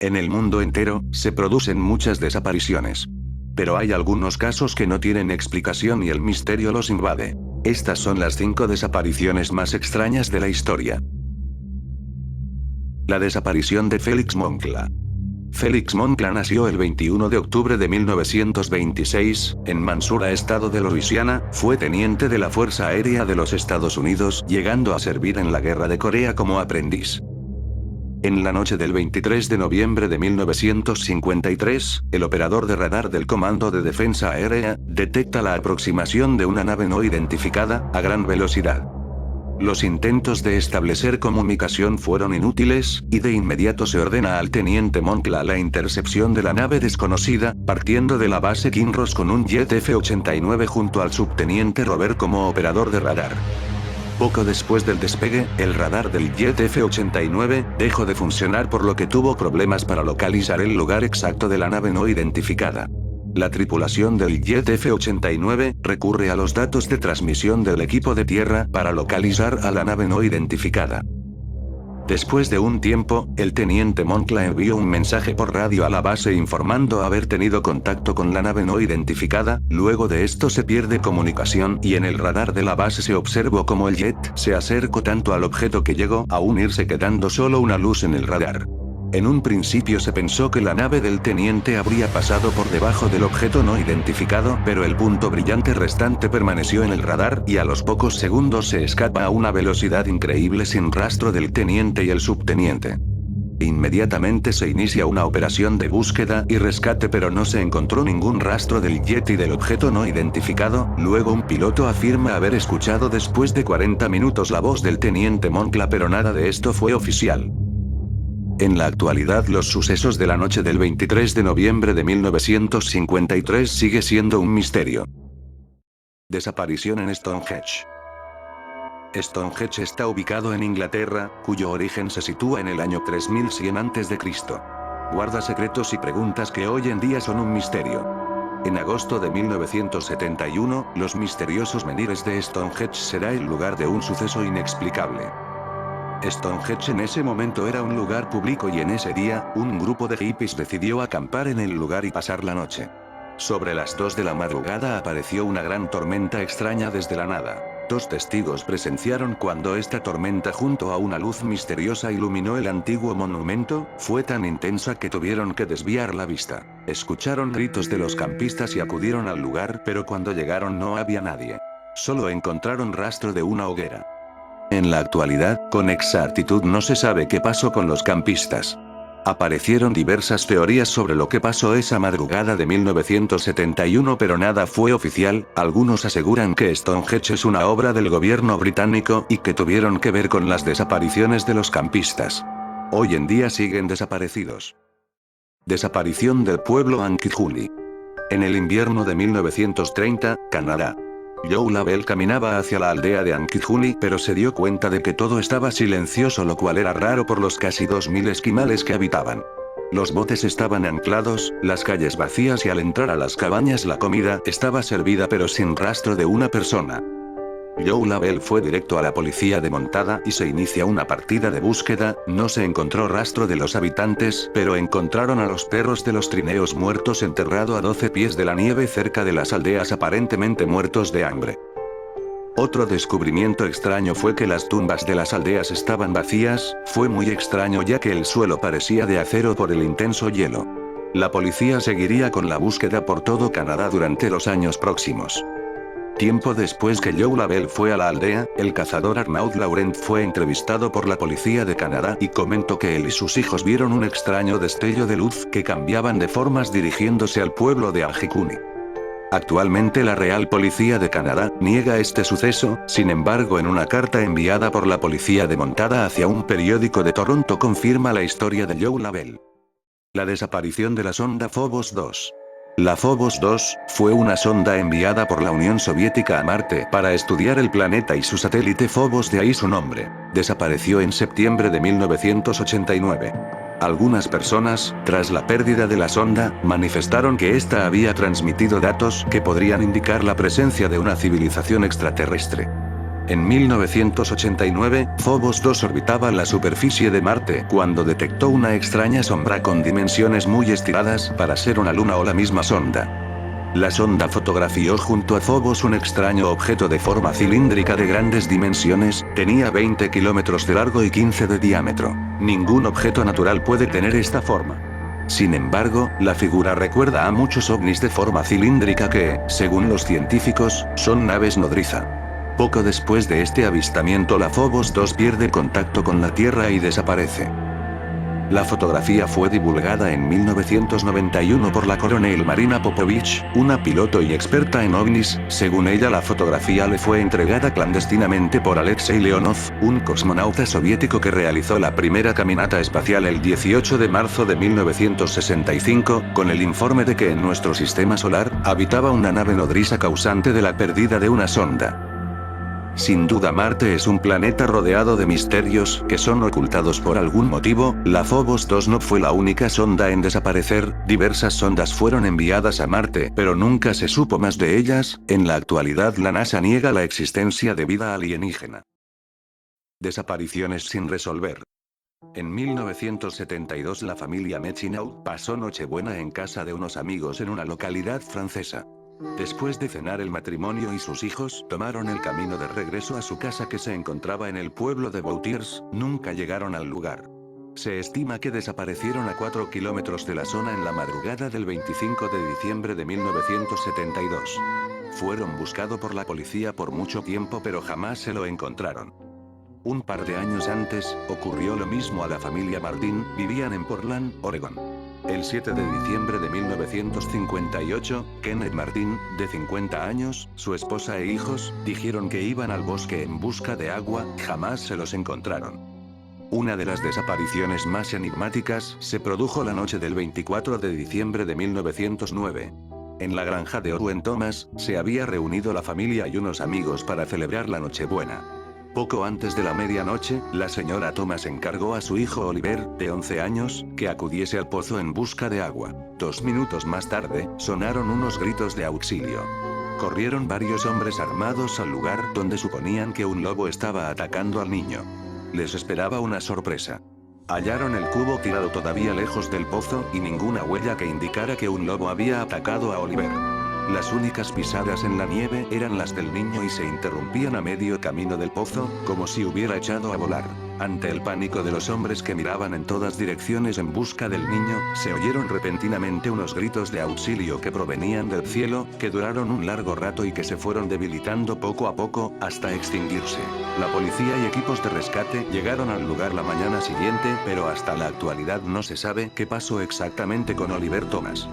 En el mundo entero, se producen muchas desapariciones. Pero hay algunos casos que no tienen explicación y el misterio los invade. Estas son las 5 desapariciones más extrañas de la historia. La desaparición de Félix Moncla. Félix Moncla nació el 21 de octubre de 1926, en Mansura, estado de Luisiana. Fue teniente de la Fuerza Aérea de los Estados Unidos, llegando a servir en la Guerra de Corea como aprendiz. En la noche del 23 de noviembre de 1953, el operador de radar del Comando de Defensa Aérea detecta la aproximación de una nave no identificada, a gran velocidad. Los intentos de establecer comunicación fueron inútiles, y de inmediato se ordena al teniente Moncla la intercepción de la nave desconocida, partiendo de la base Kinross con un jet F-89 junto al subteniente Robert como operador de radar. Poco después del despegue, el radar del jet F-89 dejó de funcionar, por lo que tuvo problemas para localizar el lugar exacto de la nave no identificada. La tripulación del jet F-89 recurre a los datos de transmisión del equipo de tierra para localizar a la nave no identificada. Después de un tiempo, el teniente Moncla envió un mensaje por radio a la base informando haber tenido contacto con la nave no identificada. Luego de esto se pierde comunicación y en el radar de la base se observó como el jet se acercó tanto al objeto que llegó a unirse, quedando solo una luz en el radar. En un principio se pensó que la nave del teniente habría pasado por debajo del objeto no identificado, pero el punto brillante restante permaneció en el radar, y a los pocos segundos se escapa a una velocidad increíble sin rastro del teniente y el subteniente. Inmediatamente se inicia una operación de búsqueda y rescate, pero no se encontró ningún rastro del jet y del objeto no identificado. Luego un piloto afirma haber escuchado después de 40 minutos la voz del teniente Moncla, pero nada de esto fue oficial. En la actualidad, los sucesos de la noche del 23 de noviembre de 1953 sigue siendo un misterio. Desaparición en Stonehenge. Stonehenge está ubicado en Inglaterra, cuyo origen se sitúa en el año 3100 a.C. Guarda secretos y preguntas que hoy en día son un misterio. En agosto de 1971, los misteriosos menhires de Stonehenge será el lugar de un suceso inexplicable. Stonehenge en ese momento era un lugar público y en ese día, un grupo de hippies decidió acampar en el lugar y pasar la noche. Sobre las 2 de la madrugada apareció una gran tormenta extraña desde la nada. 2 testigos presenciaron cuando esta tormenta junto a una luz misteriosa iluminó el antiguo monumento. Fue tan intensa que tuvieron que desviar la vista. Escucharon gritos de los campistas y acudieron al lugar, pero cuando llegaron no había nadie. Solo encontraron rastro de una hoguera. En la actualidad, con exactitud no se sabe qué pasó con los campistas. Aparecieron diversas teorías sobre lo que pasó esa madrugada de 1971, pero nada fue oficial. Algunos aseguran que Stonehenge es una obra del gobierno británico y que tuvieron que ver con las desapariciones de los campistas. Hoy en día siguen desaparecidos. Desaparición del pueblo Anquijuli. En el invierno de 1930, Canadá. Joe Labelle caminaba hacia la aldea de Anquijuli, pero se dio cuenta de que todo estaba silencioso, lo cual era raro por los casi 2000 esquimales que habitaban. Los botes estaban anclados, las calles vacías y al entrar a las cabañas la comida estaba servida pero sin rastro de una persona. Joe Labelle fue directo a la policía de montada y se inicia una partida de búsqueda. No se encontró rastro de los habitantes, pero encontraron a los perros de los trineos muertos enterrado a 12 pies de la nieve cerca de las aldeas, aparentemente muertos de hambre. Otro descubrimiento extraño fue que las tumbas de las aldeas estaban vacías. Fue muy extraño ya que el suelo parecía de acero por el intenso hielo. La policía seguiría con la búsqueda por todo Canadá durante los años próximos. Tiempo después que Joe Labelle fue a la aldea, el cazador Arnaud Laurent fue entrevistado por la policía de Canadá y comentó que él y sus hijos vieron un extraño destello de luz que cambiaban de formas dirigiéndose al pueblo de Anquijuli. Actualmente la Real Policía de Canadá niega este suceso. Sin embargo, en una carta enviada por la policía de montada hacia un periódico de Toronto confirma la historia de Joe Labelle. La desaparición de la sonda Phobos 2. La Phobos 2 fue una sonda enviada por la Unión Soviética a Marte para estudiar el planeta y su satélite Phobos, de ahí su nombre. Desapareció en septiembre de 1989. Algunas personas, tras la pérdida de la sonda, manifestaron que ésta había transmitido datos que podrían indicar la presencia de una civilización extraterrestre. En 1989, Phobos 2 orbitaba la superficie de Marte cuando detectó una extraña sombra con dimensiones muy estiradas para ser una luna o la misma sonda. La sonda fotografió junto a Phobos un extraño objeto de forma cilíndrica de grandes dimensiones, tenía 20 kilómetros de largo y 15 de diámetro. Ningún objeto natural puede tener esta forma. Sin embargo, la figura recuerda a muchos ovnis de forma cilíndrica que, según los científicos, son naves nodriza. Poco después de este avistamiento la Phobos 2 pierde contacto con la Tierra y desaparece. La fotografía fue divulgada en 1991 por la coronel Marina Popovich, una piloto y experta en ovnis. Según ella, la fotografía le fue entregada clandestinamente por Alexei Leonov, un cosmonauta soviético que realizó la primera caminata espacial el 18 de marzo de 1965, con el informe de que en nuestro sistema solar habitaba una nave nodriza causante de la pérdida de una sonda. Sin duda Marte es un planeta rodeado de misterios que son ocultados por algún motivo. La Phobos 2 no fue la única sonda en desaparecer, diversas sondas fueron enviadas a Marte, pero nunca se supo más de ellas. En la actualidad la NASA niega la existencia de vida alienígena. Desapariciones sin resolver. En 1972 la familia Mechinaud pasó Nochebuena en casa de unos amigos en una localidad francesa. Después de cenar el matrimonio y sus hijos tomaron el camino de regreso a su casa que se encontraba en el pueblo de Boutiers, nunca llegaron al lugar. Se estima que desaparecieron a 4 kilómetros de la zona en la madrugada del 25 de diciembre de 1972. Fueron buscados por la policía por mucho tiempo pero jamás se lo encontraron. Un par de años antes, ocurrió lo mismo a la familia Martin, vivían en Portland, Oregón. El 7 de diciembre de 1958, Kenneth Martin, de 50 años, su esposa e hijos, dijeron que iban al bosque en busca de agua, jamás se los encontraron. Una de las desapariciones más enigmáticas se produjo la noche del 24 de diciembre de 1909. En la granja de Owen Thomas, se había reunido la familia y unos amigos para celebrar la Nochebuena. Poco antes de la medianoche, la señora Thomas encargó a su hijo Oliver, de 11 años, que acudiese al pozo en busca de agua. 2 minutos más tarde, sonaron unos gritos de auxilio. Corrieron varios hombres armados al lugar donde suponían que un lobo estaba atacando al niño. Les esperaba una sorpresa. Hallaron el cubo tirado todavía lejos del pozo y ninguna huella que indicara que un lobo había atacado a Oliver. Las únicas pisadas en la nieve eran las del niño y se interrumpían a medio camino del pozo, como si hubiera echado a volar. Ante el pánico de los hombres que miraban en todas direcciones en busca del niño, se oyeron repentinamente unos gritos de auxilio que provenían del cielo, que duraron un largo rato y que se fueron debilitando poco a poco, hasta extinguirse. La policía y equipos de rescate llegaron al lugar la mañana siguiente, pero hasta la actualidad no se sabe qué pasó exactamente con Oliver Thomas.